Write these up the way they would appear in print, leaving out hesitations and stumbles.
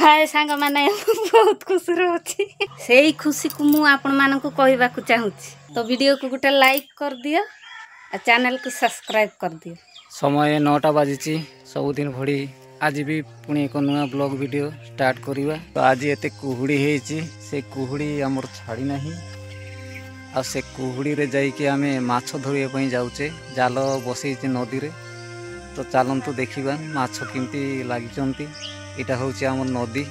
हाय सांग माने बहुत खुशी रोची सेही खुशी को मु आपण मानकु कहबा को चाहूची तो वीडियो को गुटे लाइक कर दियो आ चैनल को सब्सक्राइब कर दियो। समय 9टा बाजी सबुदिन भड़ी आज भी पुणी एक नुआ ब्लॉग वीडियो स्टार्ट करिवा। तो आज एते कुहुड़ी हेची से कुहुड़ी हमर छाड़ी नाही आ से कुहुड़ी रे जाई के आमे माछ धरिया पई जाउचे जाल बसैचे नदी रे। तो चलंतु देखिबा माछ किमती लागिचंती। एटा होची हमर नदी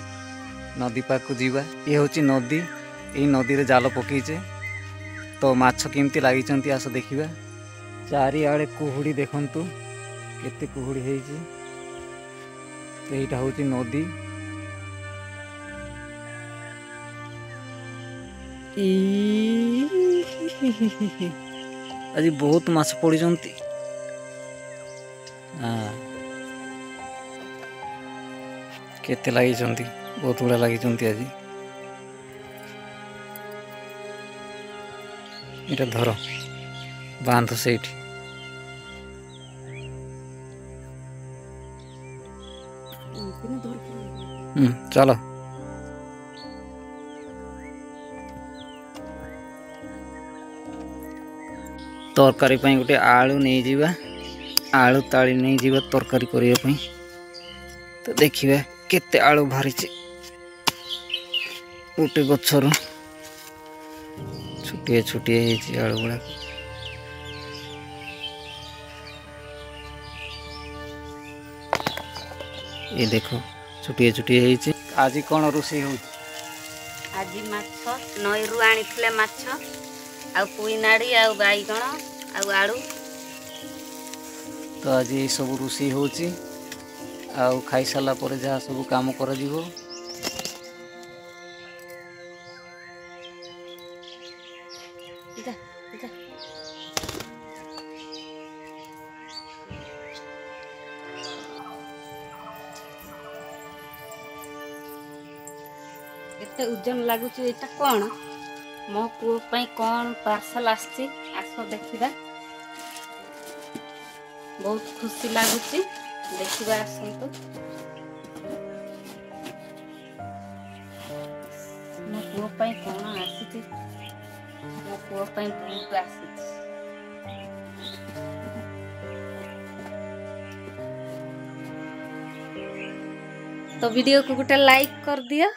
नदी पाक जीवा ये होची नदी ए नदी रे जाल पकीचे तो माछ किमती लागिचंती आस देखिबा। चारि आड़े कुहुड़ी देखंतु केते कुहुड़ी हेची तो एटा होची नदी। आज बहुत माछ पड़िचंती। केते लागिचंती बहुत गुड़ा लागिचंती आज। एटा धर बांध सेठी चलो तरकारी पई गोटे आलू नहीं जीवा आलू ताली नहीं जीवा तरकारी करिया पई। तो देखिबा केते आलू भारीचे गोटे गछर छुटिया छुटिया हेची आलू गुड़ा। ये देखो छुटिया छुटिया हेची। आज कोन रोषे हो? आज माछ नई रु आनिथिले माछ आ पुई नाड़ी आ बाईगण आ आलू। तो आज ये सब रोषे होची आउ खाई साला पर जहाँ सब काम कर जीवो। एते उज्जन लागुची एटा कोन मो पुओ पई कोन पार्सल आछि आस देखिबा। बहुत खुशी लागुची देखिबा आसंतु मो पुओ पई कोन आछि मो पुओ पई बहुत आछि। तो वीडियो को गुटे लाइक कर दिया